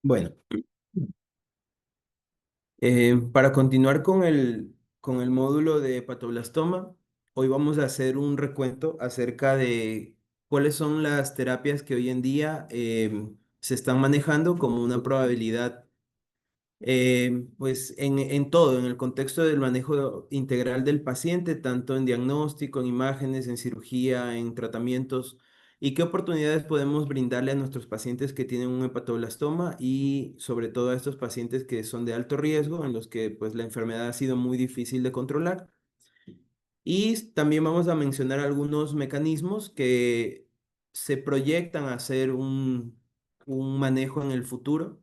Bueno, para continuar con el módulo de hepatoblastoma, hoy vamos a hacer un recuento acerca de cuáles son las terapias que hoy en día se están manejando como una probabilidad pues en todo, en el contexto del manejo integral del paciente, tanto en diagnóstico, en imágenes, en cirugía, en tratamientos, y qué oportunidades podemos brindarle a nuestros pacientes que tienen un hepatoblastoma y sobre todo a estos pacientes que son de alto riesgo, en los que pues la enfermedad ha sido muy difícil de controlar. Y también vamos a mencionar algunos mecanismos que se proyectan a hacer un manejo en el futuro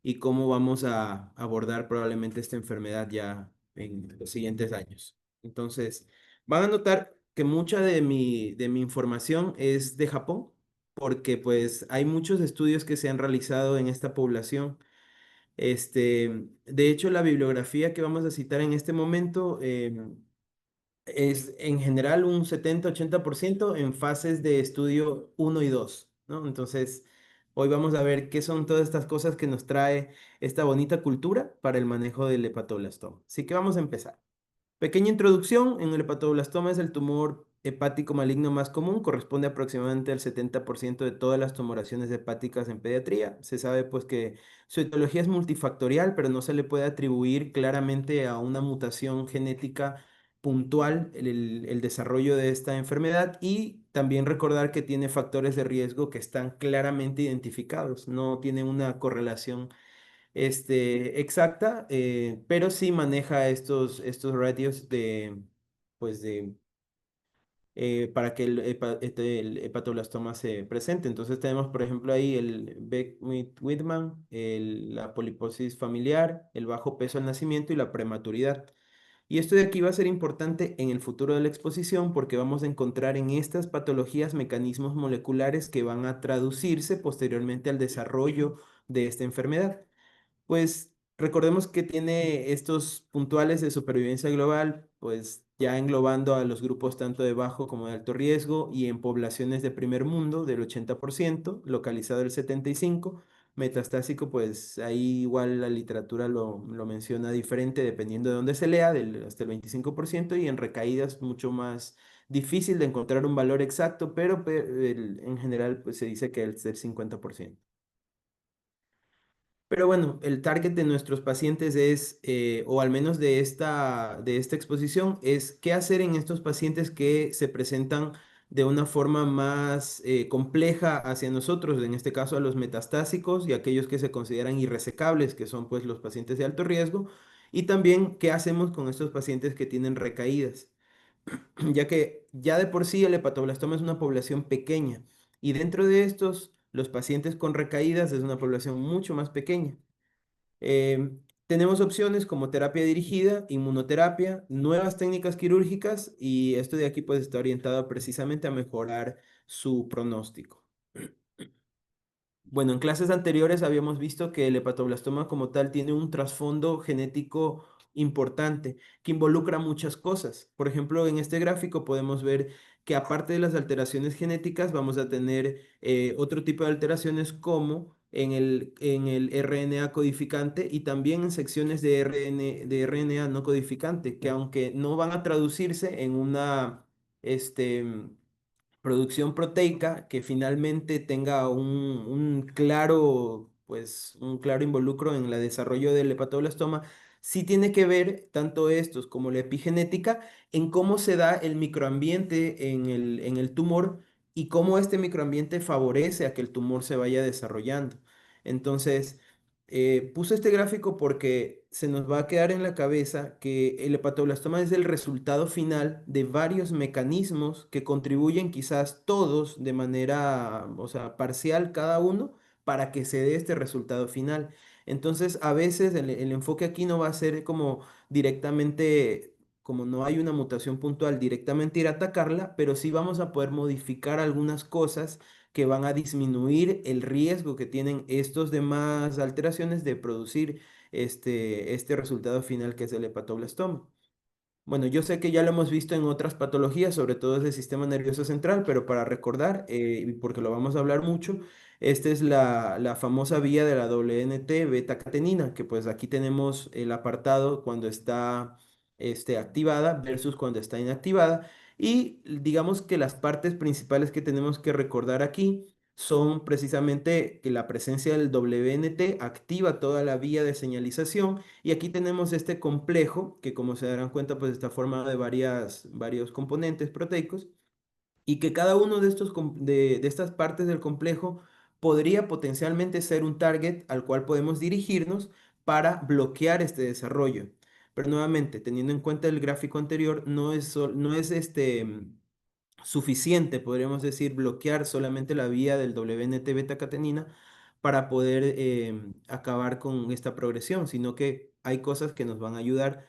y cómo vamos a abordar probablemente esta enfermedad ya en los siguientes años. Entonces, van a notar que mucha de mi información es de Japón, porque pues hay muchos estudios que se han realizado en esta población. De hecho, la bibliografía que vamos a citar en este momento es en general un 70-80% en fases de estudio uno y 2, ¿no? Entonces, hoy vamos a ver qué son todas estas cosas que nos trae esta bonita cultura para el manejo del hepatoblastoma. Así que vamos a empezar. Pequeña introducción, en el hepatoblastoma es el tumor hepático maligno más común, corresponde aproximadamente al 70% de todas las tumoraciones hepáticas en pediatría. Se sabe pues que su etiología es multifactorial, pero no se le puede atribuir claramente a una mutación genética puntual el desarrollo de esta enfermedad y también recordar que tiene factores de riesgo que están claramente identificados, no tiene una correlación exacta, pero sí maneja estos ratios pues para que el hepatoblastoma se presente. Entonces tenemos, por ejemplo, ahí el Beck-Whitman, la poliposis familiar, el bajo peso al nacimiento y la prematuridad. Y esto de aquí va a ser importante en el futuro de la exposición porque vamos a encontrar en estas patologías mecanismos moleculares que van a traducirse posteriormente al desarrollo de esta enfermedad. Pues recordemos que tiene estos puntuales de supervivencia global, pues ya englobando a los grupos tanto de bajo como de alto riesgo y en poblaciones de primer mundo del 80%, localizado el 75%, metastásico, pues ahí igual la literatura lo menciona diferente dependiendo de dónde se lea, hasta el 25%, y en recaídas mucho más difícil de encontrar un valor exacto, pero en general pues se dice que es del 50%. Pero bueno, el target de nuestros pacientes es, o al menos de esta exposición, es qué hacer en estos pacientes que se presentan de una forma más compleja hacia nosotros, en este caso a los metastásicos y aquellos que se consideran irresecables, que son pues los pacientes de alto riesgo, y también qué hacemos con estos pacientes que tienen recaídas, ya que ya de por sí el hepatoblastoma es una población pequeña y dentro de estos, los pacientes con recaídas es una población mucho más pequeña. Tenemos opciones como terapia dirigida, inmunoterapia, nuevas técnicas quirúrgicas y esto de aquí pues está orientado precisamente a mejorar su pronóstico. Bueno, en clases anteriores habíamos visto que el hepatoblastoma como tal tiene un trasfondo genético importante que involucra muchas cosas. Por ejemplo, en este gráfico podemos ver que aparte de las alteraciones genéticas vamos a tener otro tipo de alteraciones como en el RNA codificante y también en secciones de RNA no codificante, que aunque no van a traducirse en una... Este, producción proteica que finalmente tenga un claro involucro en el desarrollo del hepatoblastoma, sí tiene que ver tanto estos como la epigenética en cómo se da el microambiente en el tumor y cómo este microambiente favorece a que el tumor se vaya desarrollando. Entonces, puse este gráfico porque se nos va a quedar en la cabeza que el hepatoblastoma es el resultado final de varios mecanismos que contribuyen quizás todos de manera, o sea, parcial cada uno para que se dé este resultado final. Entonces, a veces el enfoque aquí no va a ser como directamente, como no hay una mutación puntual, directamente ir a atacarla, pero sí vamos a poder modificar algunas cosas que van a disminuir el riesgo que tienen estos demás alteraciones de producir este resultado final que es el hepatoblastoma. Bueno, yo sé que ya lo hemos visto en otras patologías, sobre todo del sistema nervioso central, pero para recordar, y porque lo vamos a hablar mucho, esta es la famosa vía de la WNT beta-catenina, que pues aquí tenemos el apartado cuando está activada versus cuando está inactivada. Y digamos que las partes principales que tenemos que recordar aquí son precisamente que la presencia del WNT activa toda la vía de señalización y aquí tenemos este complejo que como se darán cuenta pues está formado de varios componentes proteicos y que cada uno de de estas partes del complejo podría potencialmente ser un target al cual podemos dirigirnos para bloquear este desarrollo. Pero nuevamente, teniendo en cuenta el gráfico anterior, no es suficiente, podríamos decir, bloquear solamente la vía del WNT beta-catenina para poder acabar con esta progresión, sino que hay cosas que nos van a ayudar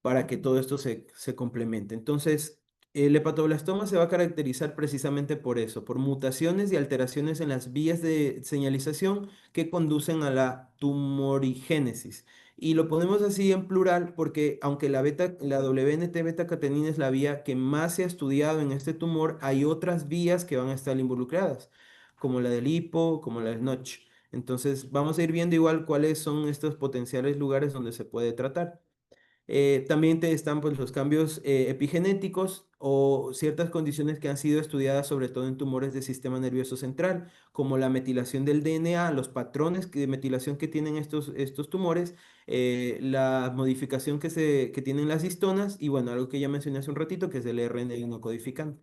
para que todo esto se complemente. Entonces, el hepatoblastoma se va a caracterizar precisamente por eso, por mutaciones y alteraciones en las vías de señalización que conducen a la tumorigénesis. Y lo ponemos así en plural porque aunque la WNT beta-catenina es la vía que más se ha estudiado en este tumor, hay otras vías que van a estar involucradas, como la del hipo, como la del Notch. Entonces, vamos a ir viendo igual cuáles son estos potenciales lugares donde se puede tratar. También están pues, los cambios epigenéticos o ciertas condiciones que han sido estudiadas sobre todo en tumores del sistema nervioso central, como la metilación del DNA, los patrones de metilación que tienen estos tumores, la modificación que tienen las histonas y bueno, algo que ya mencioné hace un ratito, que es el RNA no codificante.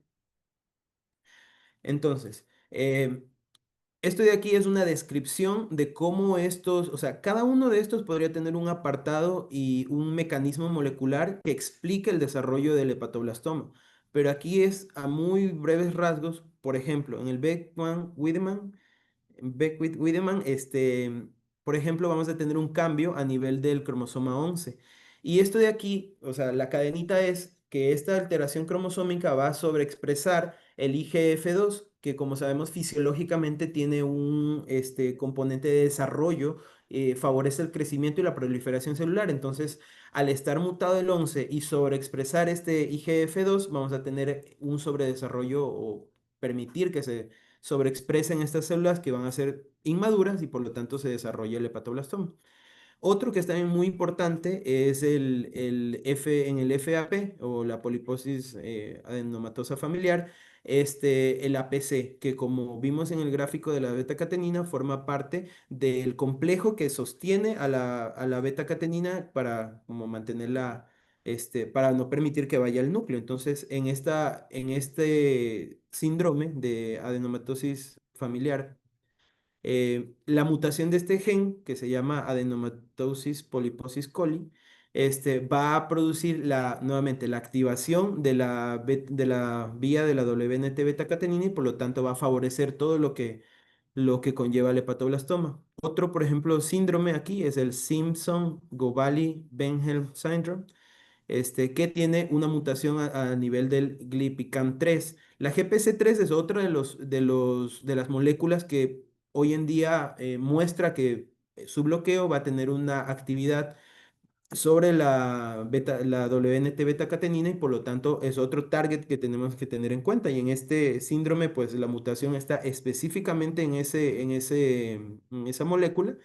Entonces, esto de aquí es una descripción de cómo estos, o sea, cada uno de estos podría tener un apartado y un mecanismo molecular que explique el desarrollo del hepatoblastoma. Pero aquí es a muy breves rasgos, por ejemplo, en el Beckman-Wiedemann Wiedemann, por ejemplo, vamos a tener un cambio a nivel del cromosoma 11. Y esto de aquí, o sea, la cadenita es que esta alteración cromosómica va a sobreexpresar el IGF-2, que como sabemos fisiológicamente tiene un componente de desarrollo, favorece el crecimiento y la proliferación celular. Entonces, al estar mutado el 11 y sobreexpresar este IGF-2, vamos a tener un sobredesarrollo o permitir que se sobreexpresen estas células que van a ser inmaduras y por lo tanto se desarrolla el hepatoblastoma. Otro que es también muy importante es en el FAP o la poliposis adenomatosa familiar, el APC, que como vimos en el gráfico de la beta-catenina, forma parte del complejo que sostiene a la beta-catenina para como mantenerla, para no permitir que vaya al núcleo. Entonces, en este síndrome de adenomatosis familiar, la mutación de este gen, que se llama adenomatosis poliposis coli, va a producir nuevamente la activación de de la vía de la WNT beta-catenina y por lo tanto va a favorecer todo lo que conlleva el hepatoblastoma. Otro, por ejemplo, síndrome aquí es el Simpson-Gobali-Benhelm syndrome, que tiene una mutación a nivel del GlypiCAM3. La GPC3 es otra de las moléculas que hoy en día muestra que su bloqueo va a tener una actividad sobre la WNT beta-catenina y por lo tanto es otro target que tenemos que tener en cuenta. Y en este síndrome, pues la mutación está específicamente en esa molécula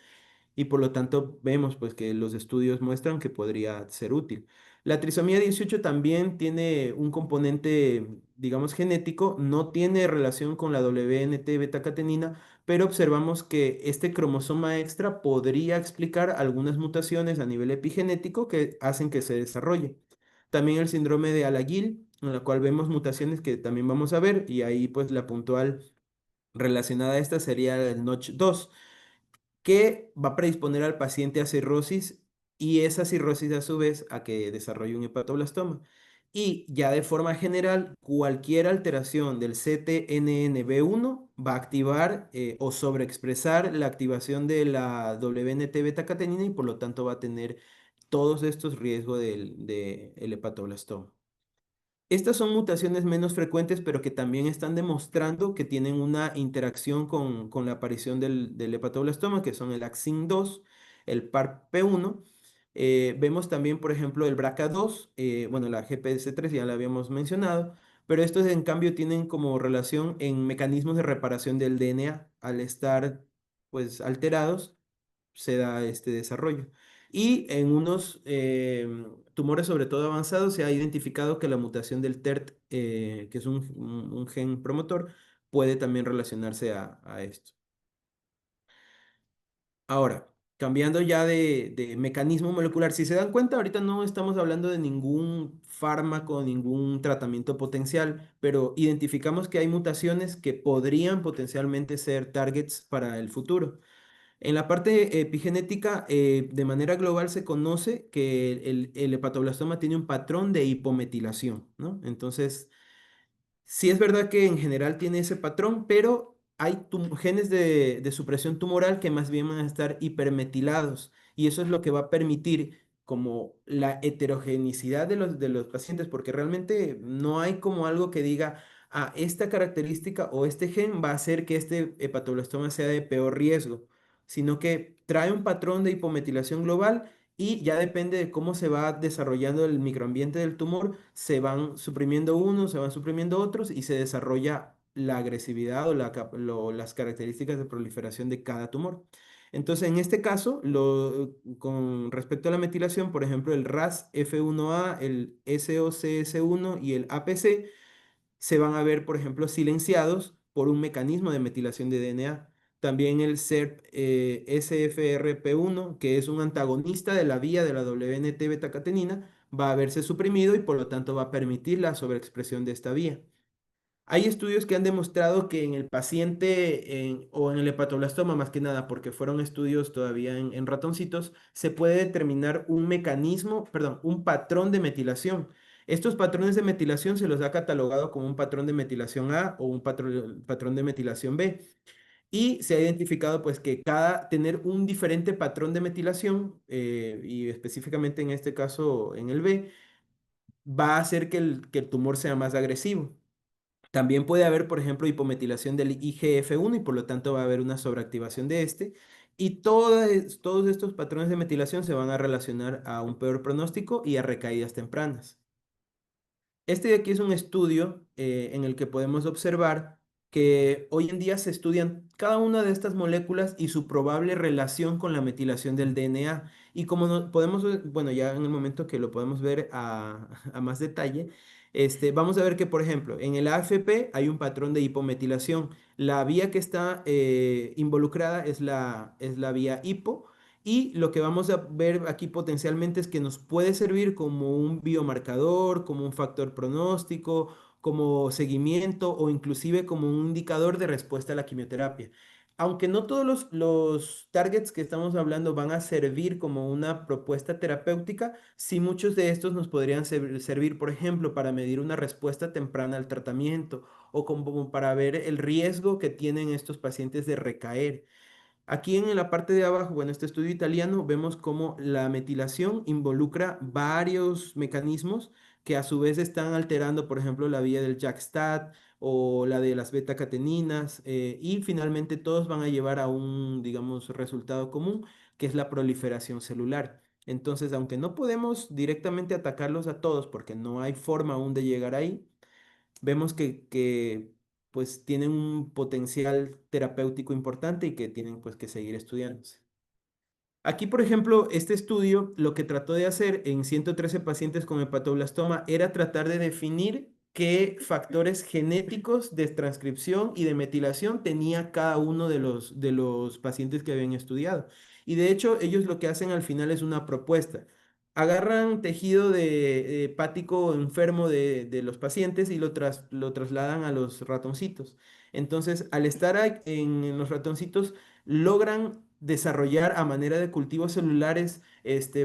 y por lo tanto vemos pues que los estudios muestran que podría ser útil. La trisomía 18 también tiene un componente, digamos, genético, no tiene relación con la WNT beta-catenina, pero observamos que este cromosoma extra podría explicar algunas mutaciones a nivel epigenético que hacen que se desarrolle. También el síndrome de Alagil, en la cual vemos mutaciones que también vamos a ver, y ahí pues la puntual relacionada a esta sería el Notch2 que va a predisponer al paciente a cirrosis y esa cirrosis a su vez a que desarrolle un hepatoblastoma. Y ya de forma general, cualquier alteración del CTNNB1 va a activar o sobreexpresar la activación de la WNT beta-catenina y por lo tanto va a tener todos estos riesgos del hepatoblastoma. Estas son mutaciones menos frecuentes, pero que también están demostrando que tienen una interacción con la aparición del hepatoblastoma, que son el AXIN2, el PARP1, Vemos también, por ejemplo, el BRCA2, bueno, la GPS3 ya la habíamos mencionado, pero estos en cambio tienen como relación en mecanismos de reparación del DNA. Al estar pues alterados, se da este desarrollo. Y en unos tumores, sobre todo avanzados, se ha identificado que la mutación del TERT, que es un gen promotor, puede también relacionarse a esto. Ahora, cambiando ya de mecanismo molecular, si se dan cuenta, ahorita no estamos hablando de ningún fármaco, ningún tratamiento potencial, pero identificamos que hay mutaciones que podrían potencialmente ser targets para el futuro. En la parte epigenética, de manera global se conoce que el hepatoblastoma tiene un patrón de hipometilación, ¿no? Entonces, sí es verdad que en general tiene ese patrón, pero hay genes de supresión tumoral que más bien van a estar hipermetilados y eso es lo que va a permitir como la heterogeneidad de los pacientes, porque realmente no hay como algo que diga, esta característica o este gen va a hacer que este hepatoblastoma sea de peor riesgo, sino que trae un patrón de hipometilación global y ya depende de cómo se va desarrollando el microambiente del tumor, se van suprimiendo unos, se van suprimiendo otros y se desarrolla la agresividad o las características de proliferación de cada tumor. Entonces, en este caso, con respecto a la metilación, por ejemplo, el RAS F1A, el SOCS1 y el APC se van a ver, por ejemplo, silenciados por un mecanismo de metilación de DNA. También el SERP, SFRP1, que es un antagonista de la vía de la WNT beta-catenina, va a verse suprimido y por lo tanto va a permitir la sobreexpresión de esta vía. Hay estudios que han demostrado que en el paciente o en el hepatoblastoma, más que nada, porque fueron estudios todavía en ratoncitos, se puede determinar un mecanismo, perdón, un patrón de metilación. Estos patrones de metilación se los ha catalogado como un patrón de metilación A o un patrón de metilación B. Y se ha identificado pues que tener un diferente patrón de metilación, y específicamente en este caso en el B, va a hacer que el tumor sea más agresivo. También puede haber, por ejemplo, hipometilación del IGF-1 y por lo tanto va a haber una sobreactivación de este. Y todos estos patrones de metilación se van a relacionar a un peor pronóstico y a recaídas tempranas. Este de aquí es un estudio en el que podemos observar que hoy en día se estudian cada una de estas moléculas y su probable relación con la metilación del DNA. Y como podemos, bueno, ya en el momento que lo podemos ver a más detalle, vamos a ver que, por ejemplo, en el AFP hay un patrón de hipometilación. La vía que está involucrada es la vía hipo. Y lo que vamos a ver aquí potencialmente es que nos puede servir como un biomarcador, como un factor pronóstico, como seguimiento o inclusive como un indicador de respuesta a la quimioterapia. Aunque no todos los targets que estamos hablando van a servir como una propuesta terapéutica, sí muchos de estos nos podrían servir, por ejemplo, para medir una respuesta temprana al tratamiento o como para ver el riesgo que tienen estos pacientes de recaer. Aquí en la parte de abajo, bueno, este estudio italiano, vemos cómo la metilación involucra varios mecanismos que a su vez están alterando, por ejemplo, la vía del JAK-STAT o la de las beta-cateninas, y finalmente todos van a llevar a un, digamos, resultado común, que es la proliferación celular. Entonces, aunque no podemos directamente atacarlos a todos porque no hay forma aún de llegar ahí, vemos pues tienen un potencial terapéutico importante y que tienen pues que seguir estudiándose. Aquí, por ejemplo, este estudio lo que trató de hacer en 113 pacientes con hepatoblastoma era tratar de definir qué factores genéticos de transcripción y de metilación tenía cada uno de los pacientes que habían estudiado. Y de hecho, ellos lo que hacen al final es una propuesta. Agarran tejido hepático enfermo de los pacientes y lo trasladan a los ratoncitos. Entonces, al estar en los ratoncitos, logran desarrollar a manera de cultivos celulares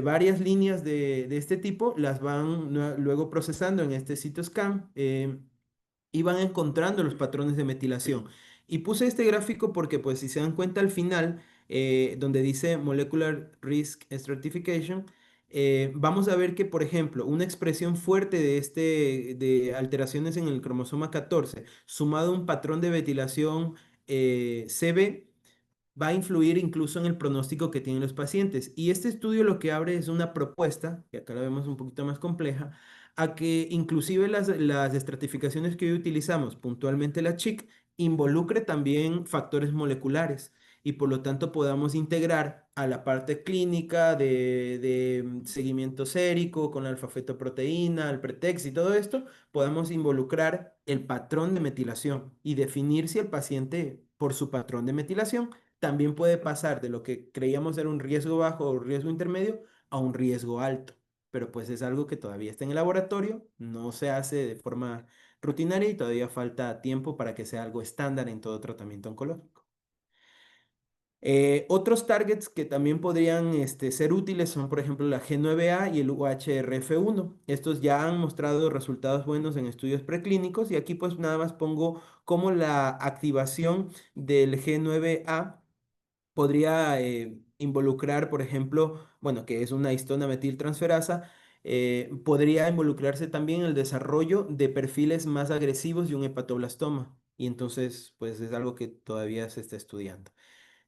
varias líneas de este tipo, las van luego procesando en este CITOSCAN, y van encontrando los patrones de metilación. Y puse este gráfico porque, pues, si se dan cuenta al final, donde dice Molecular Risk Stratification, vamos a ver que, por ejemplo, una expresión fuerte de alteraciones en el cromosoma 14, sumado a un patrón de metilación CB, va a influir incluso en el pronóstico que tienen los pacientes. Y este estudio lo que abre es una propuesta, que acá la vemos un poquito más compleja, a que inclusive las estratificaciones que hoy utilizamos, puntualmente la CHIC, involucre también factores moleculares y por lo tanto podamos integrar a la parte clínica de seguimiento sérico con la alfa-fetoproteína, el pretext y todo esto, podamos involucrar el patrón de metilación y definir si el paciente, por su patrón de metilación, también puede pasar de lo que creíamos ser un riesgo bajo o riesgo intermedio a un riesgo alto. Pero pues es algo que todavía está en el laboratorio, no se hace de forma rutinaria y todavía falta tiempo para que sea algo estándar en todo tratamiento oncológico. Otros targets que también podrían ser útiles son, por ejemplo, la G9A y el UHRF1. Estos ya han mostrado resultados buenos en estudios preclínicos y aquí pues nada más pongo cómo la activación del G9A podría involucrar, por ejemplo, bueno, que es una histona metiltransferasa, podría involucrarse también en el desarrollo de perfiles más agresivos de un hepatoblastoma. Y entonces, pues es algo que todavía se está estudiando.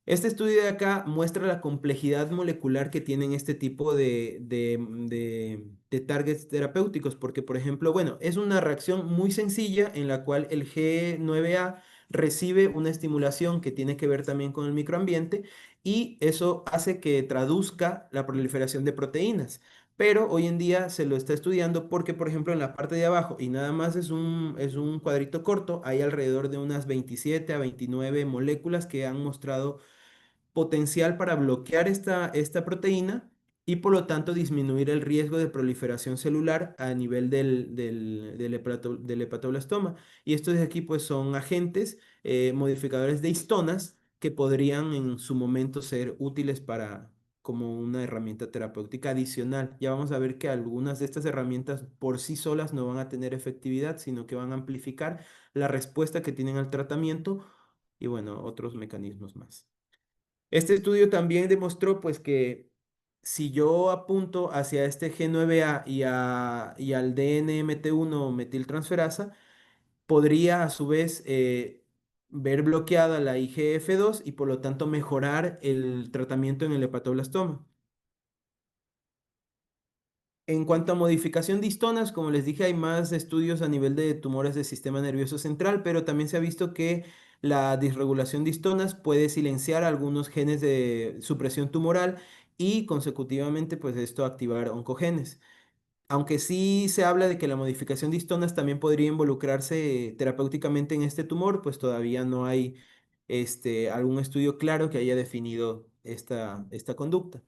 Este estudio de acá muestra la complejidad molecular que tienen este tipo de targets terapéuticos, porque, por ejemplo, bueno, es una reacción muy sencilla en la cual el G9A recibe una estimulación que tiene que ver también con el microambiente y eso hace que traduzca la proliferación de proteínas. Pero hoy en día se lo está estudiando porque, por ejemplo, en la parte de abajo, y nada más es un cuadrito corto, hay alrededor de unas 27 a 29 moléculas que han mostrado potencial para bloquear esta proteína y por lo tanto disminuir el riesgo de proliferación celular a nivel del hepatoblastoma. Y estos de aquí pues son agentes modificadores de histonas que podrían en su momento ser útiles para como una herramienta terapéutica adicional. Ya vamos a ver que algunas de estas herramientas por sí solas no van a tener efectividad, sino que van a amplificar la respuesta que tienen al tratamiento y bueno, otros mecanismos más. Este estudio también demostró pues que si yo apunto hacia este G9A y al DNMT1 metiltransferasa, podría a su vez ver bloqueada la IGF-2 y por lo tanto mejorar el tratamiento en el hepatoblastoma. En cuanto a modificación de histonas, como les dije, hay más estudios a nivel de tumores del sistema nervioso central, pero también se ha visto que la disregulación de histonas puede silenciar algunos genes de supresión tumoral y consecutivamente, pues esto activar oncogenes. Aunque sí se habla de que la modificación de histonas también podría involucrarse terapéuticamente en este tumor, pues todavía no hay algún estudio claro que haya definido esta conducta.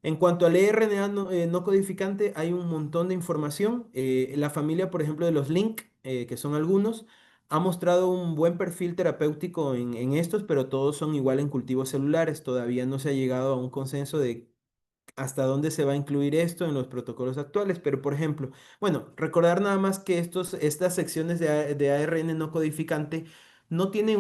En cuanto al RNA no codificante, hay un montón de información. La familia, por ejemplo, de los Link, que son algunos, ha mostrado un buen perfil terapéutico en estos, pero todos son igual en cultivos celulares. Todavía no se ha llegado a un consenso de hasta dónde se va a incluir esto en los protocolos actuales. Pero, por ejemplo, bueno, recordar nada más que estas secciones de ARN no codificante no tienen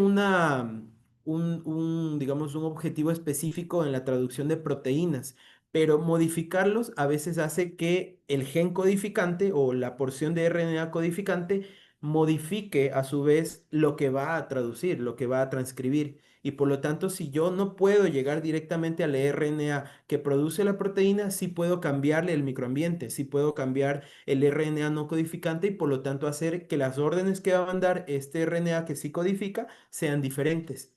digamos, un objetivo específico en la traducción de proteínas, pero modificarlos a veces hace que el gen codificante o la porción de RNA codificante modifique a su vez lo que va a traducir, lo que va a transcribir. Y por lo tanto, si yo no puedo llegar directamente al RNA que produce la proteína, sí puedo cambiarle el microambiente, sí puedo cambiar el RNA no codificante y por lo tanto hacer que las órdenes que va a mandar este RNA que sí codifica sean diferentes.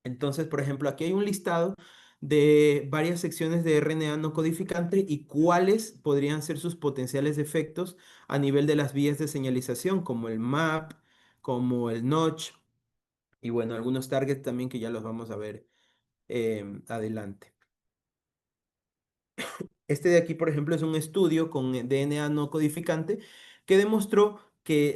Entonces, por ejemplo, aquí hay un listado de varias secciones de RNA no codificante y cuáles podrían ser sus potenciales efectos a nivel de las vías de señalización, como el MAP, como el Notch y bueno, algunos targets también que ya los vamos a ver adelante. Este de aquí, por ejemplo, es un estudio con DNA no codificante que demostró que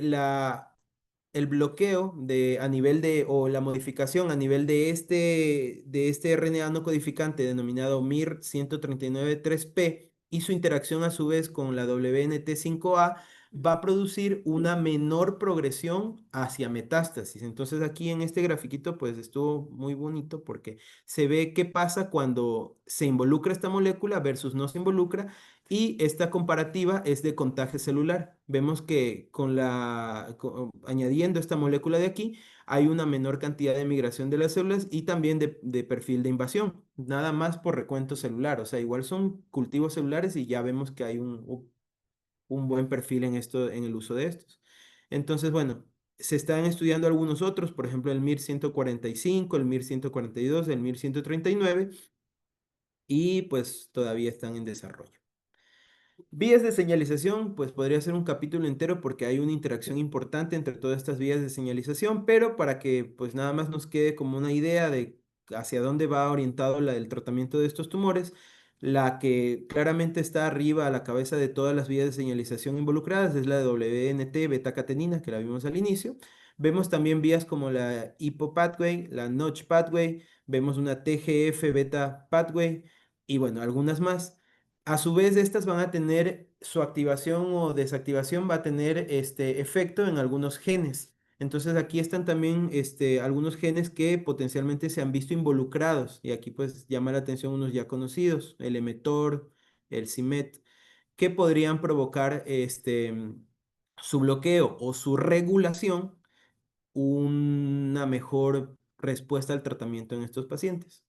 el bloqueo a nivel o la modificación a nivel de este RNA no codificante denominado MIR139-3P y su interacción a su vez con la WNT5A va a producir una menor progresión hacia metástasis. Entonces aquí en este grafiquito pues estuvo muy bonito porque se ve qué pasa cuando se involucra esta molécula versus no se involucra Y esta comparativa es de contagio celular. Vemos que añadiendo esta molécula de aquí, hay una menor cantidad de migración de las células y también de perfil de invasión, nada más por recuento celular. O sea, igual son cultivos celulares y ya vemos que hay un buen perfil en esto, en el uso de estos. Entonces, bueno, se están estudiando algunos otros, por ejemplo, el MIR-145, el MIR-142, el MIR-139, y pues todavía están en desarrollo. Vías de señalización, pues podría ser un capítulo entero porque hay una interacción importante entre todas estas vías de señalización, pero para que pues nada más nos quede como una idea de hacia dónde va orientado el tratamiento de estos tumores, la que claramente está arriba a la cabeza de todas las vías de señalización involucradas es la de WNT beta-catenina, que la vimos al inicio. Vemos también vías como la HIPPO pathway, la Notch pathway, vemos una TGF beta pathway y bueno, algunas más. A su vez, estas van a tener su activación o desactivación, va a tener este efecto en algunos genes. Entonces aquí están también algunos genes que potencialmente se han visto involucrados. Y aquí pues llama la atención unos ya conocidos, el mTOR, el c-Met, que podrían provocar su bloqueo o su regulación, una mejor respuesta al tratamiento en estos pacientes.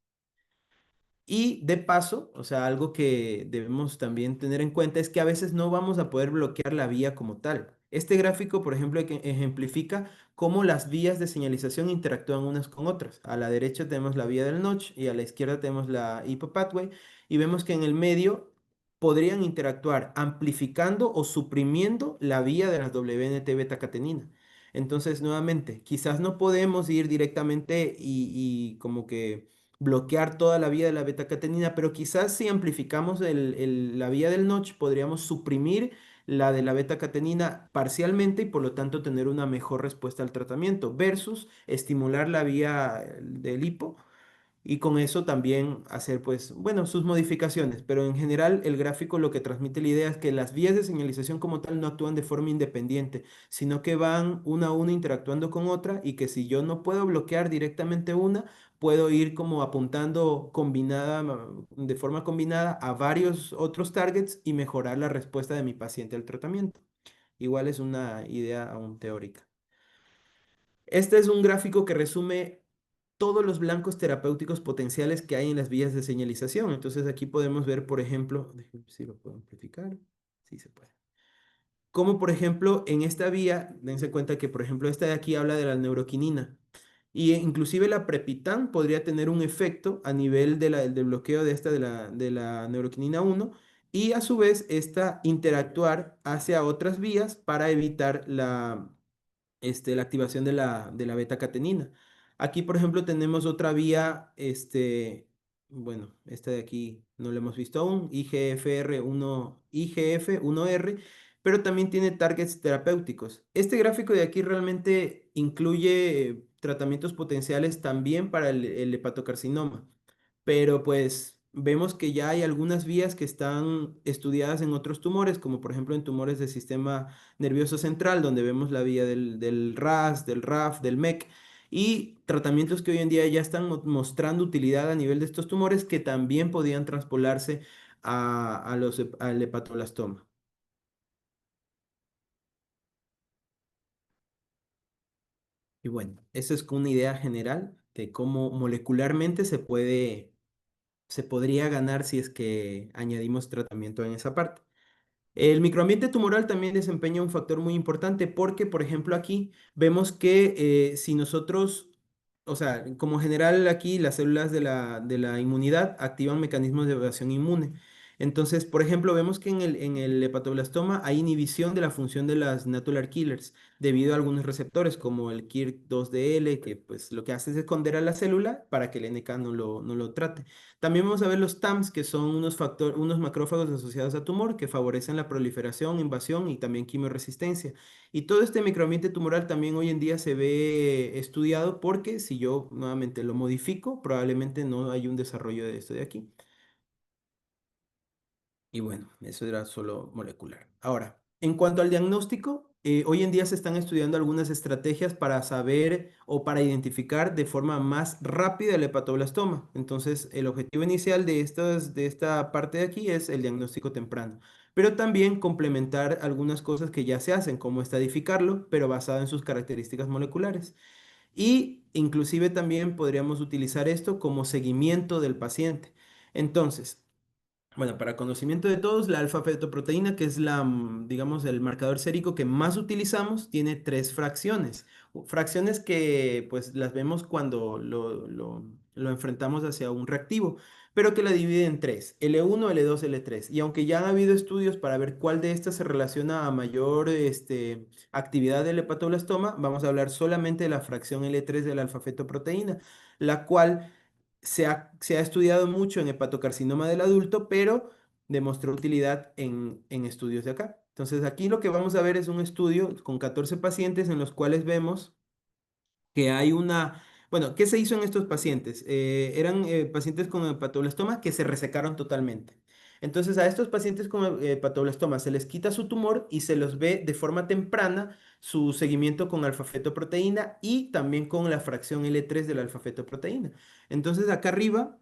Y de paso, o sea, algo que debemos también tener en cuenta es que a veces no vamos a poder bloquear la vía como tal. Este gráfico, por ejemplo, ejemplifica cómo las vías de señalización interactúan unas con otras. A la derecha tenemos la vía del notch y a la izquierda tenemos la HIPPO pathway y vemos que en el medio podrían interactuar amplificando o suprimiendo la vía de las WNT beta-catenina. Entonces, nuevamente, quizás no podemos ir directamente y como que bloquear toda la vía de la beta-catenina, pero quizás si amplificamos la vía del notch, podríamos suprimir la de la beta-catenina parcialmente y por lo tanto tener una mejor respuesta al tratamiento versus estimular la vía del hipo y con eso también hacer, pues, bueno, sus modificaciones. Pero en general el gráfico lo que transmite la idea es que las vías de señalización como tal no actúan de forma independiente, sino que van una a una interactuando con otra y que si yo no puedo bloquear directamente una, puedo ir como apuntando de forma combinada a varios otros targets y mejorar la respuesta de mi paciente al tratamiento. Igual es una idea aún teórica. Este es un gráfico que resume todos los blancos terapéuticos potenciales que hay en las vías de señalización. Entonces aquí podemos ver, por ejemplo, déjenme ver si lo puedo amplificar. Sí se puede. Como por ejemplo en esta vía, dense cuenta que por ejemplo esta de aquí habla de la neuroquinina. Y inclusive la prepitan podría tener un efecto a nivel del bloqueo de esta de la neuroquinina 1 y a su vez esta interactuar hacia otras vías para evitar la activación de la beta-catenina. Aquí, por ejemplo, tenemos otra vía, bueno, esta de aquí no la hemos visto aún, IGF-1R, pero también tiene targets terapéuticos. Este gráfico de aquí realmente incluye tratamientos potenciales también para el hepatocarcinoma, pero pues vemos que ya hay algunas vías que están estudiadas en otros tumores, como por ejemplo en tumores del sistema nervioso central, donde vemos la vía del RAS, del RAF, del MEC, y tratamientos que hoy en día ya están mostrando utilidad a nivel de estos tumores que también podían traspolarse al hepatoblastoma. Y bueno, esa es una idea general de cómo molecularmente se podría ganar si es que añadimos tratamiento en esa parte. El microambiente tumoral también desempeña un factor muy importante porque, por ejemplo, aquí vemos que si nosotros, o sea, como general aquí las células de la inmunidad activan mecanismos de evasión inmune. Entonces, por ejemplo, vemos que en el hepatoblastoma hay inhibición de la función de las natural killers debido a algunos receptores como el KIR2DL, que pues lo que hace es esconder a la célula para que el NK no lo trate. También vamos a ver los TAMs, que son unos macrófagos asociados a tumor que favorecen la proliferación, invasión y también quimioresistencia. Y todo este microambiente tumoral también hoy en día se ve estudiado porque si yo nuevamente lo modifico, probablemente no hay un desarrollo de esto de aquí. Y bueno, eso era solo molecular. Ahora, en cuanto al diagnóstico, hoy en día se están estudiando algunas estrategias para saber o para identificar de forma más rápida el hepatoblastoma. Entonces, el objetivo inicial de esta parte de aquí es el diagnóstico temprano, pero también complementar algunas cosas que ya se hacen, como estadificarlo, pero basado en sus características moleculares. Y inclusive también podríamos utilizar esto como seguimiento del paciente. Entonces, bueno, para conocimiento de todos, la alfa-fetoproteína, que es digamos, el marcador sérico que más utilizamos, tiene tres fracciones. Fracciones que pues las vemos cuando lo enfrentamos hacia un reactivo, pero que la divide en tres, L1, L2, L3. Y aunque ya han habido estudios para ver cuál de estas se relaciona a mayor actividad del hepatoblastoma, vamos a hablar solamente de la fracción L3 de la alfa-fetoproteína, la cual se ha estudiado mucho en hepatocarcinoma del adulto, pero demostró utilidad en estudios de acá. Entonces, aquí lo que vamos a ver es un estudio con 14 pacientes en los cuales vemos que hay una, bueno, ¿qué se hizo en estos pacientes? Eran pacientes con hepatoblastoma que se resecaron totalmente. Entonces, a estos pacientes con hepatoblastoma se les quita su tumor y se los ve de forma temprana su seguimiento con alfa-fetoproteína y también con la fracción L3 de la alfa-fetoproteína. Entonces, acá arriba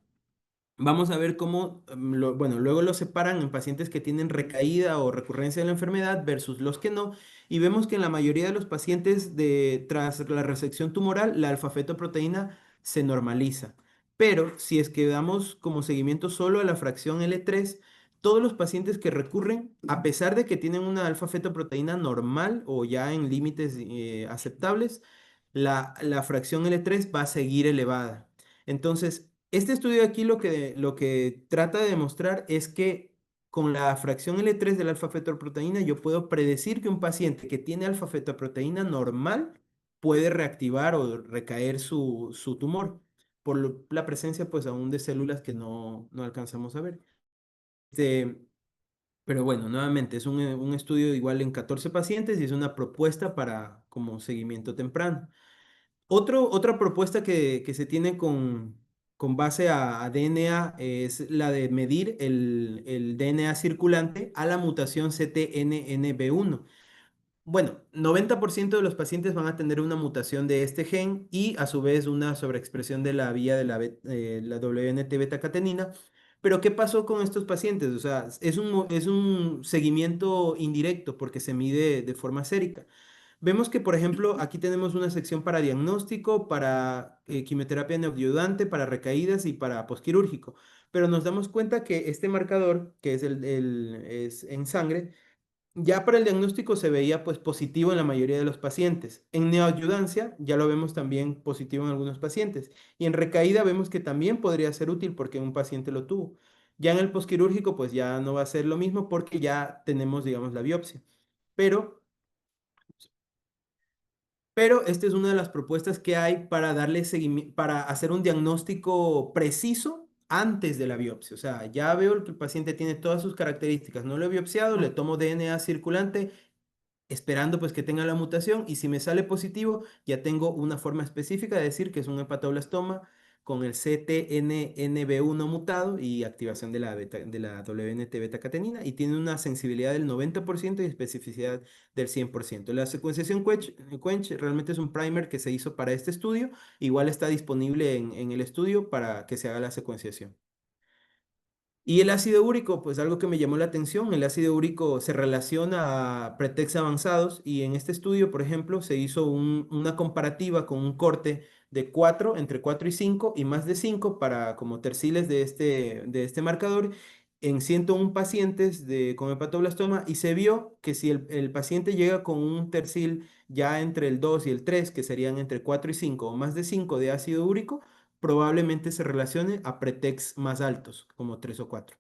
vamos a ver cómo, bueno, luego lo separan en pacientes que tienen recaída o recurrencia de la enfermedad versus los que no, y vemos que en la mayoría de los pacientes tras la resección tumoral, la alfa-fetoproteína se normaliza. Pero si es que damos como seguimiento solo a la fracción L3, todos los pacientes que recurren, a pesar de que tienen una alfa-fetoproteína normal o ya en límites aceptables, la fracción L3 va a seguir elevada. Entonces, este estudio de aquí lo que trata de demostrar es que con la fracción L3 de la alfa-fetoproteína yo puedo predecir que un paciente que tiene alfa-fetoproteína normal puede reactivar o recaer su tumor por la presencia pues aún de células que no alcanzamos a ver. Este, pero bueno, nuevamente es un estudio igual en 14 pacientes y es una propuesta para como seguimiento temprano. Otra propuesta que se tiene con base a DNA es la de medir el DNA circulante a la mutación CTNNB1. Bueno, 90% de los pacientes van a tener una mutación de este gen y a su vez una sobreexpresión de la vía de la WNT beta-catenina. Pero ¿qué pasó con estos pacientes? O sea, es un seguimiento indirecto porque se mide de forma sérica. Vemos que, por ejemplo, aquí tenemos una sección para diagnóstico, para quimioterapia neoadyuvante, para recaídas y para posquirúrgico. Pero nos damos cuenta que este marcador, que es en sangre, ya para el diagnóstico se veía pues positivo en la mayoría de los pacientes. En neoayudancia ya lo vemos también positivo en algunos pacientes. Y en recaída vemos que también podría ser útil porque un paciente lo tuvo. Ya en el posquirúrgico pues ya no va a ser lo mismo porque ya tenemos, digamos, la biopsia. Pero Pero esta es una de las propuestas que hay para darle seguimiento, para hacer un diagnóstico preciso antes de la biopsia. O sea, ya veo que el paciente tiene todas sus características, no lo he biopsiado, le tomo DNA circulante esperando pues que tenga la mutación y si me sale positivo ya tengo una forma específica de decir que es un hepatoblastoma con el CTNNB1 mutado y activación de la WNT beta-catenina y tiene una sensibilidad del 90% y especificidad del 100%. La secuenciación Quench realmente es un primer que se hizo para este estudio, igual está disponible en el estudio para que se haga la secuenciación. Y el ácido úrico, pues algo que me llamó la atención, el ácido úrico se relaciona a pretex avanzados y en este estudio, por ejemplo, se hizo una comparativa con un corte de 4 entre 4 y 5 y más de 5 para como terciles de este marcador en 101 pacientes con hepatoblastoma y se vio que si el paciente llega con un tercil ya entre el 2 y el 3, que serían entre 4 y 5 o más de 5 de ácido úrico, probablemente se relacione a pretext más altos, como 3 o 4.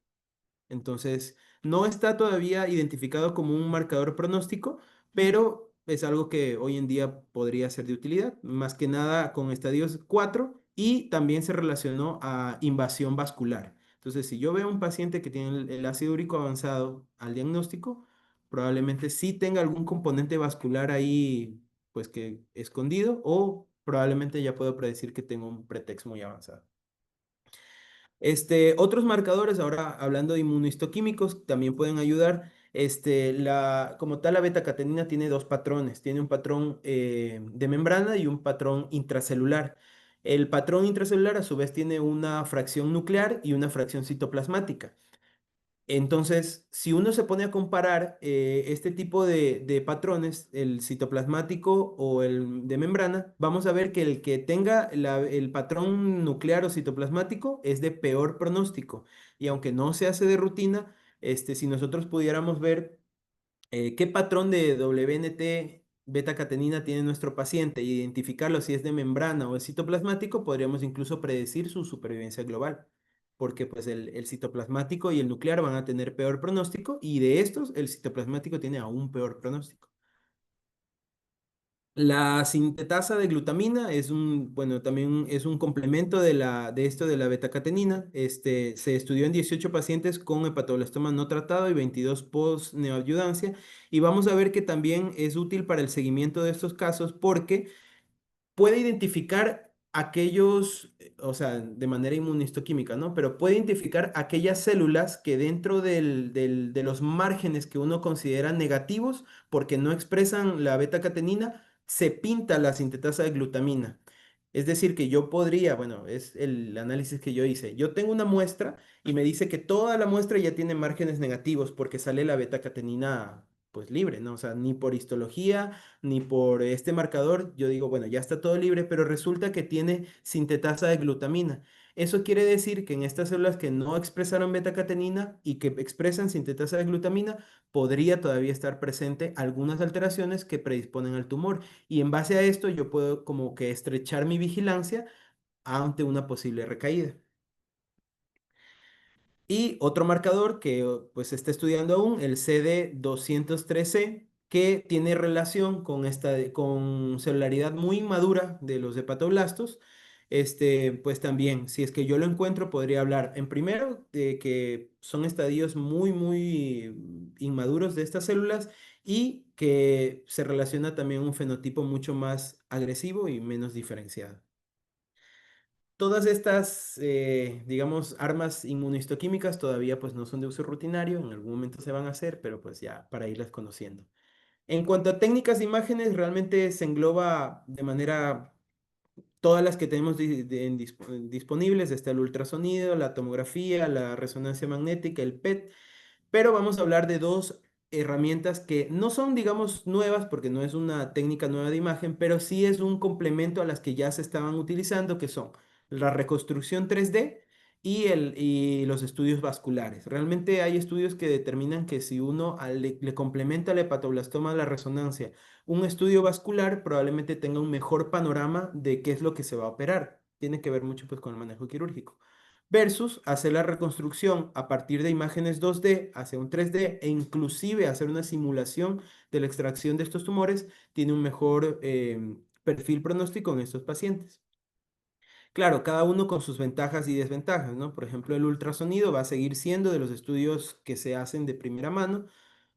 Entonces, no está todavía identificado como un marcador pronóstico, pero es algo que hoy en día podría ser de utilidad, más que nada con estadios 4 y también se relacionó a invasión vascular. Entonces, si yo veo un paciente que tiene el ácido úrico avanzado al diagnóstico, probablemente sí tenga algún componente vascular ahí, pues que escondido, o probablemente ya puedo predecir que tengo un pretexto muy avanzado. Otros marcadores, ahora hablando de inmunohistoquímicos, también pueden ayudar. Como tal, la beta-catenina tiene dos patrones. Tiene un patrón de membrana y un patrón intracelular. El patrón intracelular, a su vez, tiene una fracción nuclear y una fracción citoplasmática. Entonces, si uno se pone a comparar este tipo de patrones, el citoplasmático o el de membrana, vamos a ver que el que tenga el patrón nuclear o citoplasmático es de peor pronóstico. Y aunque no se hace de rutina, si nosotros pudiéramos ver qué patrón de WNT beta-catenina tiene nuestro paciente e identificarlo si es de membrana o es citoplasmático, podríamos incluso predecir su supervivencia global, porque pues el citoplasmático y el nuclear van a tener peor pronóstico y de estos el citoplasmático tiene aún peor pronóstico. La sintetasa de glutamina es bueno, también es un complemento de esto de la betacatenina. Se estudió en 18 pacientes con hepatoblastoma no tratado y 22 post neoadjudancia. Y vamos a ver que también es útil para el seguimiento de estos casos porque puede identificar aquellos, o sea, de manera inmunistoquímica, ¿no? Pero puede identificar aquellas células que dentro de los márgenes que uno considera negativos, porque no expresan la beta-catenina, se pinta la sintetasa de glutamina. Es decir, que yo podría, bueno, es el análisis que yo hice. Yo tengo una muestra y me dice que toda la muestra ya tiene márgenes negativos porque sale la beta-catenina pues libre, ¿no? O sea, ni por histología ni por este marcador, yo digo, bueno, ya está todo libre, pero resulta que tiene sintetasa de glutamina. Eso quiere decir que en estas células que no expresaron beta-catenina y que expresan sintetasa de glutamina, podría todavía estar presente algunas alteraciones que predisponen al tumor. Y en base a esto, yo puedo como que estrechar mi vigilancia ante una posible recaída. Y otro marcador que pues se está estudiando aún, el CD213, que tiene relación con con celularidad muy inmadura de los hepatoblastos. Pues también, si es que yo lo encuentro, podría hablar en primero de que son estadios muy inmaduros de estas células y que se relaciona también un fenotipo mucho más agresivo y menos diferenciado. Todas estas, digamos, armas inmunohistoquímicas todavía pues no son de uso rutinario, en algún momento se van a hacer, pero pues ya para irlas conociendo. En cuanto a técnicas de imágenes, realmente se engloba de manera todas las que tenemos disponibles, está el ultrasonido, la tomografía, la resonancia magnética, el PET, pero vamos a hablar de dos herramientas que no son, digamos, nuevas, porque no es una técnica nueva de imagen, pero sí es un complemento a las que ya se estaban utilizando, que son la reconstrucción 3D y los estudios vasculares. Realmente hay estudios que determinan que si uno le complementa al hepatoblastoma a la resonancia un estudio vascular, probablemente tenga un mejor panorama de qué es lo que se va a operar. Tiene que ver mucho pues con el manejo quirúrgico versus hacer la reconstrucción a partir de imágenes 2D hacia un 3D e inclusive hacer una simulación de la extracción de estos tumores, tiene un mejor perfil pronóstico en estos pacientes. Claro, cada uno con sus ventajas y desventajas, ¿no? Por ejemplo, el ultrasonido va a seguir siendo de los estudios que se hacen de primera mano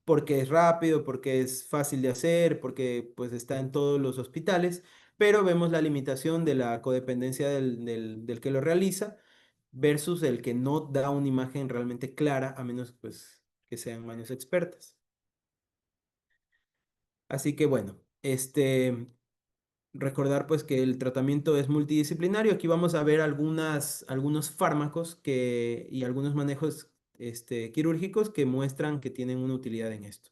porque es rápido, porque es fácil de hacer, porque pues está en todos los hospitales, pero vemos la limitación de la codependencia del que lo realiza versus el que no da una imagen realmente clara, a menos pues que sean manos expertas. Así que bueno, recordar pues que el tratamiento es multidisciplinario. Aquí vamos a ver algunos fármacos y algunos manejos quirúrgicos que muestran que tienen una utilidad en esto.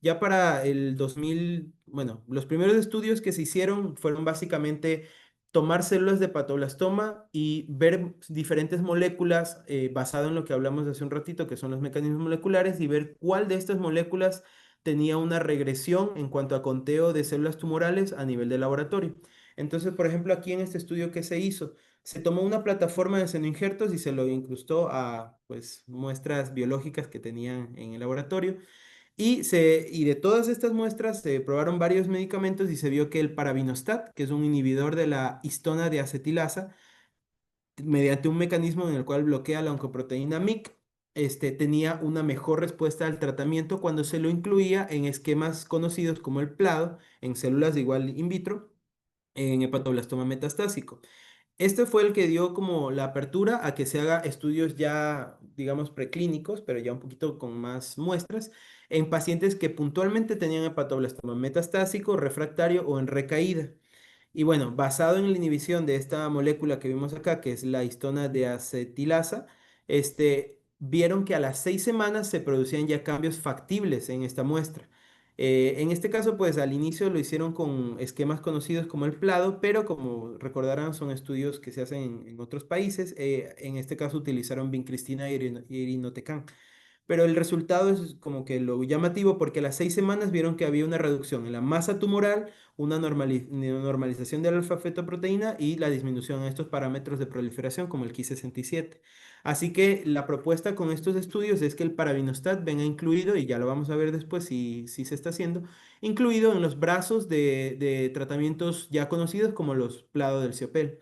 Ya para el 2000, bueno, los primeros estudios que se hicieron fueron básicamente tomar células de patoblastoma y ver diferentes moléculas basado en lo que hablamos hace un ratito, que son los mecanismos moleculares, y ver cuál de estas moléculas tenía una regresión en cuanto a conteo de células tumorales a nivel de laboratorio. Entonces, por ejemplo, aquí en este estudio que se hizo, se tomó una plataforma de senoinjertos y se lo incrustó a pues, muestras biológicas que tenían en el laboratorio y de todas estas muestras se probaron varios medicamentos y se vio que el parabinostat, que es un inhibidor de la histona de acetilasa, mediante un mecanismo en el cual bloquea la oncoproteína MYC, tenía una mejor respuesta al tratamiento cuando se lo incluía en esquemas conocidos como el PLADO, en células de igual in vitro, en hepatoblastoma metastásico. Este fue el que dio como la apertura a que se haga estudios ya, digamos, preclínicos, pero ya un poquito con más muestras, en pacientes que puntualmente tenían hepatoblastoma metastásico, refractario o en recaída. Y bueno, basado en la inhibición de esta molécula que vimos acá, que es la histona de acetilasa, vieron que a las 6 semanas se producían ya cambios factibles en esta muestra. En este caso, pues al inicio lo hicieron con esquemas conocidos como el PLADO, pero como recordarán, son estudios que se hacen en otros países. En este caso utilizaron vincristina y irinotecan. Pero el resultado es como que lo llamativo porque a las 6 semanas vieron que había una reducción en la masa tumoral, una normalización de la alfa-fetoproteína y la disminución en estos parámetros de proliferación como el Ki-67. Así que la propuesta con estos estudios es que el parabinostat venga incluido, y ya lo vamos a ver después si se está haciendo, incluido en los brazos de tratamientos ya conocidos como los PLADO del CIOPEL.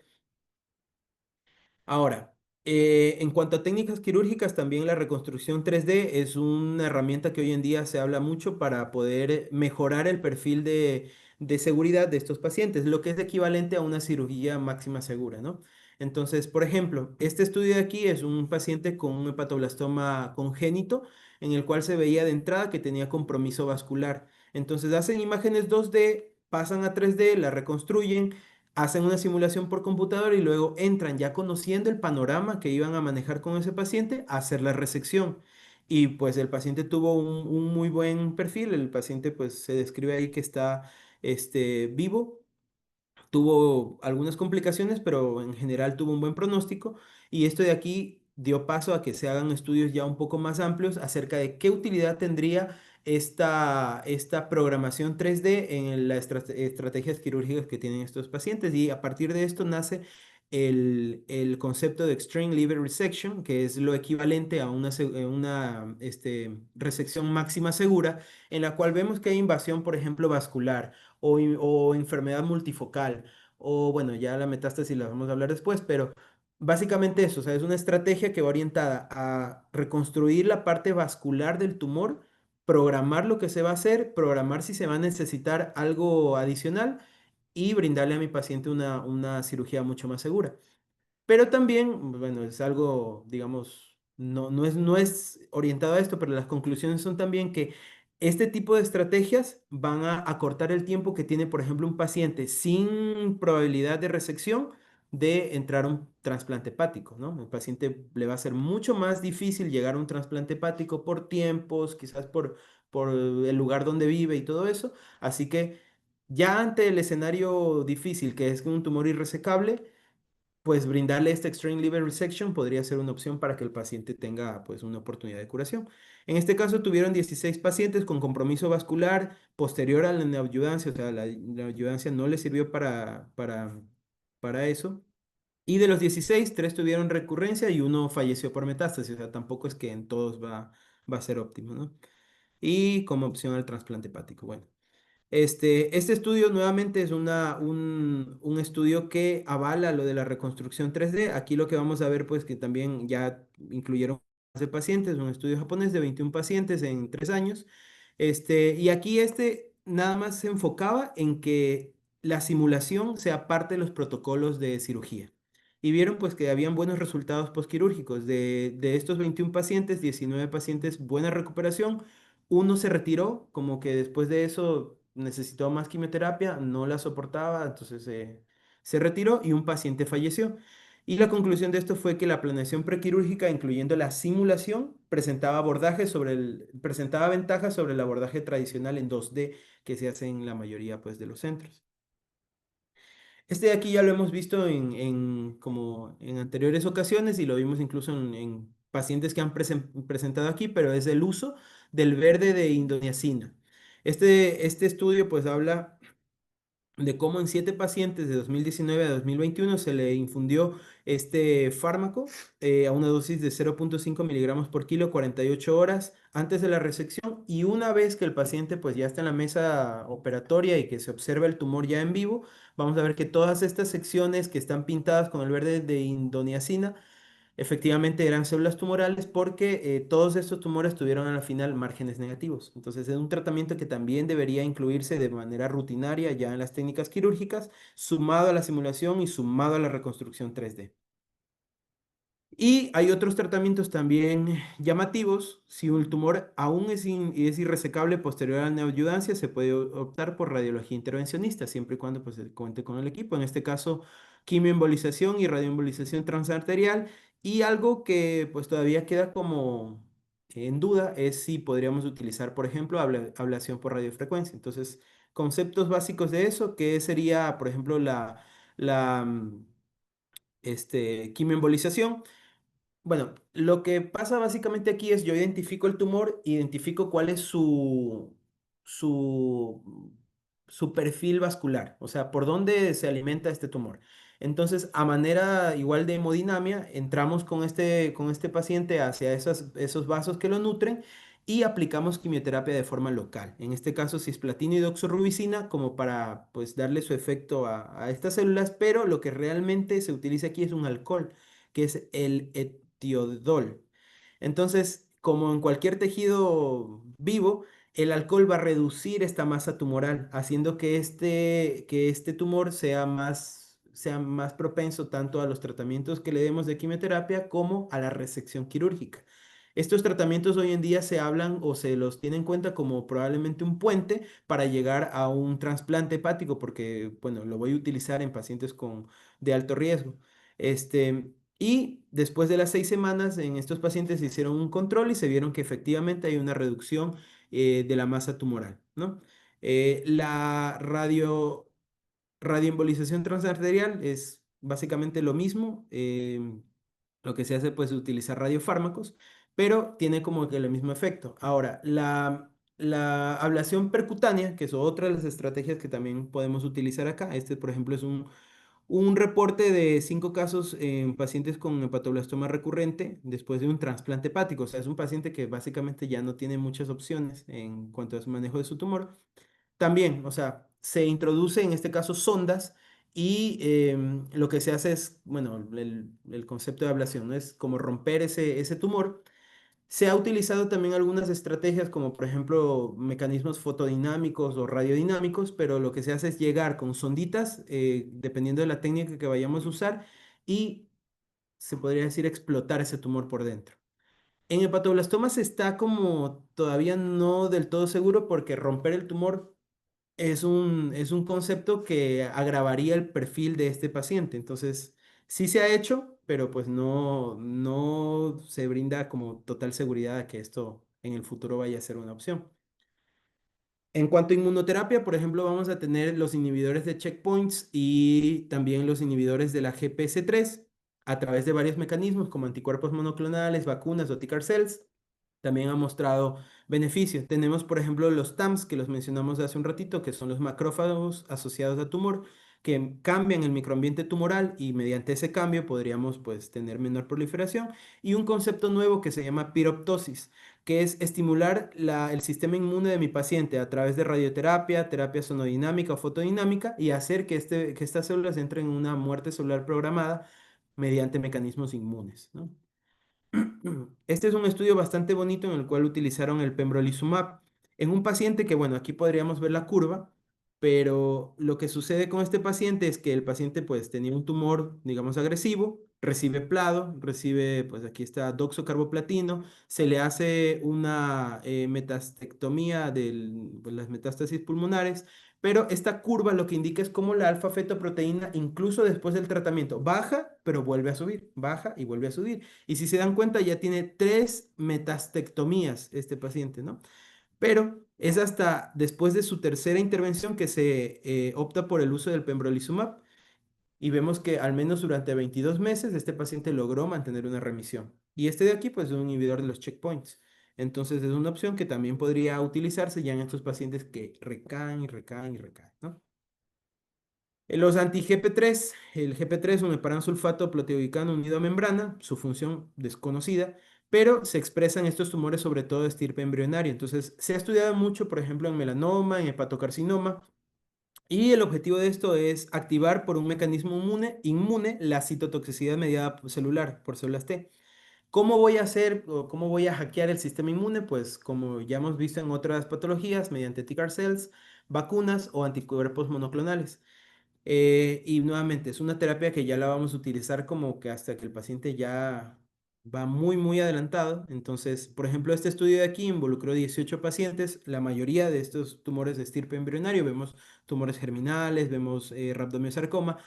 Ahora, en cuanto a técnicas quirúrgicas, también la reconstrucción 3D es una herramienta que hoy en día se habla mucho para poder mejorar el perfil de seguridad de estos pacientes, lo que es equivalente a una cirugía máxima segura, ¿no? Entonces, por ejemplo, este estudio de aquí es un paciente con un hepatoblastoma congénito, en el cual se veía de entrada que tenía compromiso vascular. Entonces, hacen imágenes 2D, pasan a 3D, la reconstruyen, hacen una simulación por computadora y luego entran ya conociendo el panorama que iban a manejar con ese paciente a hacer la resección. Y pues el paciente tuvo un muy buen perfil, el paciente pues se describe ahí que está vivo, tuvo algunas complicaciones, pero en general tuvo un buen pronóstico y esto de aquí dio paso a que se hagan estudios ya un poco más amplios acerca de qué utilidad tendría esta programación 3D en las estrategias quirúrgicas que tienen estos pacientes y a partir de esto nace el concepto de Extreme Liver Resection, que es lo equivalente a una resección máxima segura, en la cual vemos que hay invasión, por ejemplo, vascular o enfermedad multifocal, o bueno, ya la metástasis la vamos a hablar después, pero básicamente eso, o sea, es una estrategia que va orientada a reconstruir la parte vascular del tumor, programar lo que se va a hacer, programar si se va a necesitar algo adicional y brindarle a mi paciente una cirugía mucho más segura. Pero también, bueno, es algo, digamos, no es orientado a esto, pero las conclusiones son también que este tipo de estrategias van a acortar el tiempo que tiene, por ejemplo, un paciente sin probabilidad de resección de entrar a un trasplante hepático, ¿no? El paciente le va a ser mucho más difícil llegar a un trasplante hepático por tiempos, quizás por el lugar donde vive y todo eso. Así que ya ante el escenario difícil, que es un tumor irresecable, pues brindarle esta Extreme Liver Resection podría ser una opción para que el paciente tenga pues una oportunidad de curación. En este caso tuvieron 16 pacientes con compromiso vascular posterior a la neoadyuvancia, o sea, la neoadyuvancia no les sirvió para eso. Y de los 16, 3 tuvieron recurrencia y uno falleció por metástasis, o sea, tampoco es que en todos va a ser óptimo, ¿no? Y como opción al trasplante hepático, bueno. Este estudio nuevamente es un estudio que avala lo de la reconstrucción 3D. Aquí lo que vamos a ver, pues que también ya incluyeron más de pacientes, un estudio japonés de 21 pacientes en 3 años. Y aquí nada más se enfocaba en que la simulación sea parte de los protocolos de cirugía. Y vieron pues que habían buenos resultados postquirúrgicos. De estos 21 pacientes, 19 pacientes, buena recuperación. Uno se retiró, como que después de eso necesitó más quimioterapia, no la soportaba, entonces se retiró y un paciente falleció. Y la conclusión de esto fue que la planeación prequirúrgica, incluyendo la simulación, presentaba ventajas sobre el abordaje tradicional en 2D que se hace en la mayoría pues, de los centros. Este de aquí ya lo hemos visto como en anteriores ocasiones y lo vimos incluso en pacientes que han presentado aquí, pero es el uso del verde de indoniacina. Este estudio pues habla de cómo en 7 pacientes de 2019 a 2021 se le infundió este fármaco a una dosis de 0,5 miligramos por kilo 48 horas antes de la resección y una vez que el paciente pues ya está en la mesa operatoria y que se observa el tumor ya en vivo, vamos a ver que todas estas secciones que están pintadas con el verde de indoniacina efectivamente eran células tumorales porque todos estos tumores tuvieron a la final márgenes negativos. Entonces es un tratamiento que también debería incluirse de manera rutinaria ya en las técnicas quirúrgicas, sumado a la simulación y sumado a la reconstrucción 3D. Y hay otros tratamientos también llamativos. Si el tumor aún es irresecable posterior a la neoadyuvancia, se puede optar por radiología intervencionista, siempre y cuando pues, se cuente con el equipo. En este caso, quimioembolización y radioembolización transarterial. Y algo que pues todavía queda como en duda es si podríamos utilizar, por ejemplo, ablación por radiofrecuencia. Entonces, conceptos básicos de eso, que sería, por ejemplo, la quimioembolización. Bueno, lo que pasa básicamente aquí es yo identifico el tumor, identifico cuál es su, su perfil vascular, o sea, por dónde se alimenta este tumor. Entonces, a manera igual de hemodinamia, entramos con este paciente hacia esos vasos que lo nutren y aplicamos quimioterapia de forma local. En este caso, cisplatina y doxorubicina, como para pues darle su efecto a estas células, pero lo que realmente se utiliza aquí es un alcohol que es el etiodol. Entonces, como en cualquier tejido vivo, el alcohol va a reducir esta masa tumoral, haciendo que este tumor sea más propenso tanto a los tratamientos que le demos de quimioterapia como a la resección quirúrgica. Estos tratamientos hoy en día se hablan o se los tiene en cuenta como probablemente un puente para llegar a un trasplante hepático, porque, bueno, lo voy a utilizar en pacientes de alto riesgo. Y después de las 6 semanas, en estos pacientes se hicieron un control y se vieron que efectivamente hay una reducción de la masa tumoral, ¿no? La radioembolización transarterial es básicamente lo mismo. Lo que se hace pues es utilizar radiofármacos, pero tiene como que el mismo efecto. Ahora, la ablación percutánea, que es otra de las estrategias que también podemos utilizar acá. Este, por ejemplo, es un reporte de 5 casos en pacientes con hepatoblastoma recurrente después de un trasplante hepático. O sea, es un paciente que básicamente ya no tiene muchas opciones en cuanto a su manejo de su tumor. También, o sea, se introduce en este caso sondas y lo que se hace es, bueno, el concepto de ablación, ¿no? Es como romper ese tumor. Se ha utilizado también algunas estrategias como por ejemplo mecanismos fotodinámicos o radiodinámicos, pero lo que se hace es llegar con sonditas, dependiendo de la técnica que vayamos a usar, y se podría decir explotar ese tumor por dentro. En hepatoblastomas está como todavía no del todo seguro porque romper el tumor es un concepto que agravaría el perfil de este paciente. Entonces, sí se ha hecho, pero pues no se brinda como total seguridad de que esto en el futuro vaya a ser una opción. En cuanto a inmunoterapia, por ejemplo, vamos a tener los inhibidores de checkpoints y también los inhibidores de la GPC3 a través de varios mecanismos como anticuerpos monoclonales, vacunas o T-CAR cells también ha mostrado beneficio. Tenemos, por ejemplo, los TAMs, que los mencionamos hace un ratito, que son los macrófagos asociados a tumor, que cambian el microambiente tumoral y mediante ese cambio podríamos pues tener menor proliferación. Y un concepto nuevo que se llama piroptosis, que es estimular el sistema inmune de mi paciente a través de radioterapia, terapia sonodinámica o fotodinámica y hacer que estas células entren en una muerte celular programada mediante mecanismos inmunes, ¿no? Este es un estudio bastante bonito en el cual utilizaron el pembrolizumab en un paciente que, bueno, aquí podríamos ver la curva, pero lo que sucede con este paciente es que el paciente pues tenía un tumor, digamos, agresivo, recibe plado, recibe, pues aquí está doxocarboplatino, se le hace una metastectomía de las metástasis pulmonares, pero esta curva lo que indica es cómo la alfa-fetoproteína, incluso después del tratamiento, baja, pero vuelve a subir, baja y vuelve a subir. Y si se dan cuenta, ya tiene 3 metastectomías este paciente, ¿no? Pero es hasta después de su tercera intervención que se opta por el uso del pembrolizumab y vemos que al menos durante 22 meses este paciente logró mantener una remisión. Y este de aquí, pues, es un inhibidor de los checkpoints. Entonces es una opción que también podría utilizarse ya en estos pacientes que recaen y recaen y recaen, ¿no? Los anti-GP3, el GP3, un heparansulfato proteoglicano unido a membrana, su función desconocida, pero se expresan estos tumores sobre todo de estirpe embrionaria. Entonces, se ha estudiado mucho, por ejemplo, en melanoma, en hepatocarcinoma, Y el objetivo de esto es activar por un mecanismo inmune la citotoxicidad mediada celular, por células T. ¿Cómo voy a hacer o cómo voy a hackear el sistema inmune? Pues como ya hemos visto en otras patologías, mediante T-CAR cells, vacunas o anticuerpos monoclonales. Y nuevamente, es una terapia que ya la vamos a utilizar como que hasta que el paciente ya va muy, muy adelantado. Entonces, por ejemplo, este estudio de aquí involucró 18 pacientes. La mayoría de estos tumores de estirpe embrionario, vemos tumores germinales, vemos rabdomiosarcoma,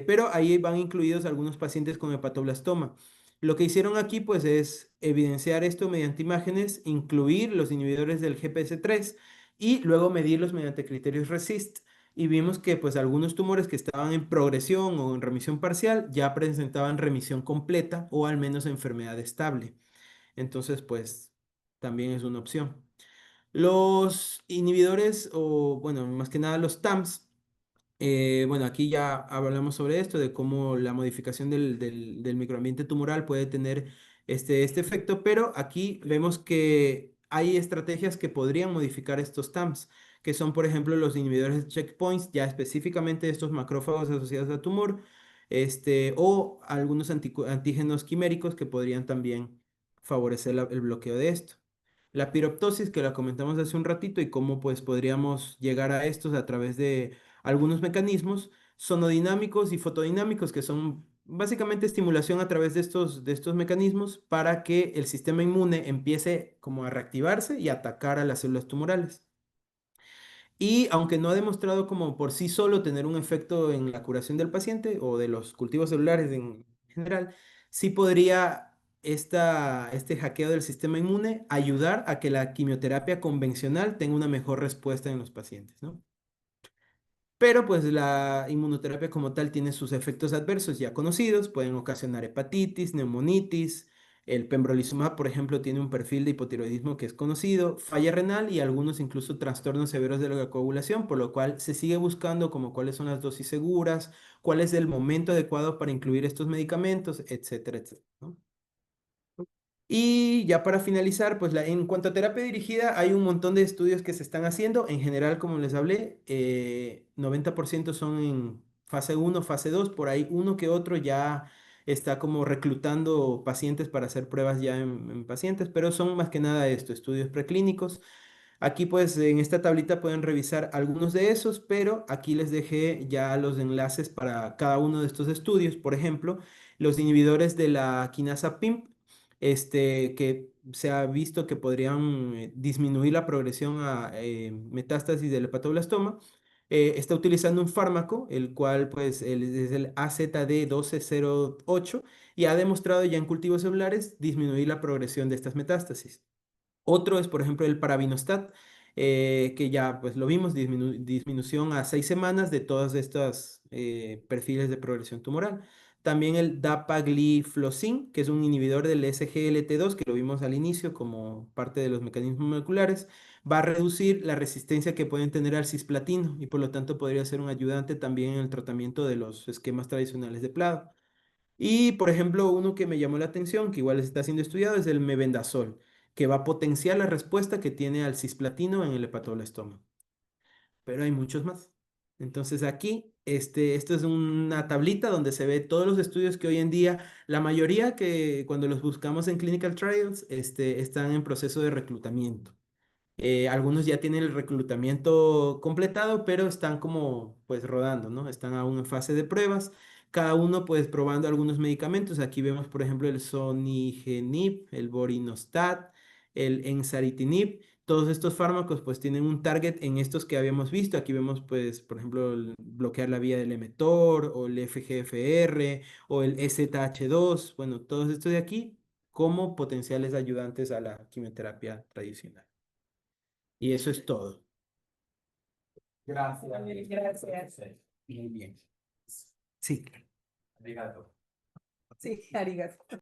pero ahí van incluidos algunos pacientes con hepatoblastoma. Lo que hicieron aquí, pues, es evidenciar esto mediante imágenes, incluir los inhibidores del GPS3 y luego medirlos mediante criterios RECIST y vimos que pues algunos tumores que estaban en progresión o en remisión parcial ya presentaban remisión completa o al menos enfermedad estable. Entonces pues también es una opción. Los inhibidores o bueno, más que nada los TAMs, bueno, aquí ya hablamos sobre esto, de cómo la modificación del microambiente tumoral puede tener este efecto, pero aquí vemos que hay estrategias que podrían modificar estos TAMs, que son, por ejemplo, los inhibidores de checkpoints, ya específicamente estos macrófagos asociados al tumor, o algunos antígenos quiméricos que podrían también favorecer el bloqueo de esto. La piroptosis, que la comentamos hace un ratito, y cómo pues podríamos llegar a estos a través de algunos mecanismos sonodinámicos y fotodinámicos, que son básicamente estimulación a través de estos mecanismos para que el sistema inmune empiece como a reactivarse y atacar a las células tumorales. Y aunque no ha demostrado como por sí solo tener un efecto en la curación del paciente o de los cultivos celulares en general, sí podría este hackeo del sistema inmune ayudar a que la quimioterapia convencional tenga una mejor respuesta en los pacientes, ¿no? Pero pues la inmunoterapia como tal tiene sus efectos adversos ya conocidos, pueden ocasionar hepatitis, neumonitis, el pembrolizumab, por ejemplo, tiene un perfil de hipotiroidismo que es conocido, falla renal y algunos incluso trastornos severos de la coagulación, por lo cual se sigue buscando como cuáles son las dosis seguras, cuál es el momento adecuado para incluir estos medicamentos, etcétera, etcétera, ¿no? Y ya para finalizar, pues en cuanto a terapia dirigida, hay un montón de estudios que se están haciendo. En general, como les hablé, 90% son en fase uno, fase 2. Por ahí uno que otro ya está como reclutando pacientes para hacer pruebas ya en pacientes, pero son más que nada esto, estudios preclínicos. Aquí pues en esta tablita pueden revisar algunos de esos, pero aquí les dejé ya los enlaces para cada uno de estos estudios. Por ejemplo, los inhibidores de la quinasa PIMP, que se ha visto que podrían disminuir la progresión a metástasis del hepatoblastoma. Está utilizando un fármaco, el cual pues es el AZD1208 y ha demostrado ya en cultivos celulares disminuir la progresión de estas metástasis. Otro es, por ejemplo, el parabinostat, que ya pues lo vimos, disminución a 6 semanas de todas estas perfiles de progresión tumoral. También el dapagliflozin, que es un inhibidor del SGLT2, que lo vimos al inicio como parte de los mecanismos moleculares, va a reducir la resistencia que pueden tener al cisplatino y por lo tanto podría ser un ayudante también en el tratamiento de los esquemas tradicionales de PLAD. Y, por ejemplo, uno que me llamó la atención, que igual está siendo estudiado, es el mebendazol, que va a potenciar la respuesta que tiene al cisplatino en el hepatoblastoma. Pero hay muchos más. Entonces aquí, esto es una tablita donde se ve todos los estudios que hoy en día, la mayoría que cuando los buscamos en clinical trials, están en proceso de reclutamiento. Algunos ya tienen el reclutamiento completado, pero están como pues rodando, ¿no? Están aún en fase de pruebas. Cada uno pues probando algunos medicamentos. Aquí vemos, por ejemplo, el sonigenib, el borinostat, el ensaritinib. Todos estos fármacos pues tienen un target en estos que habíamos visto. Aquí vemos pues, por ejemplo, bloquear la vía del mTOR o el FGFR o el EZH2. Bueno, todos estos de aquí como potenciales ayudantes a la quimioterapia tradicional. Y eso es todo. Gracias. Gracias. Muy bien. Sí, claro. Arigato. Sí, arigato.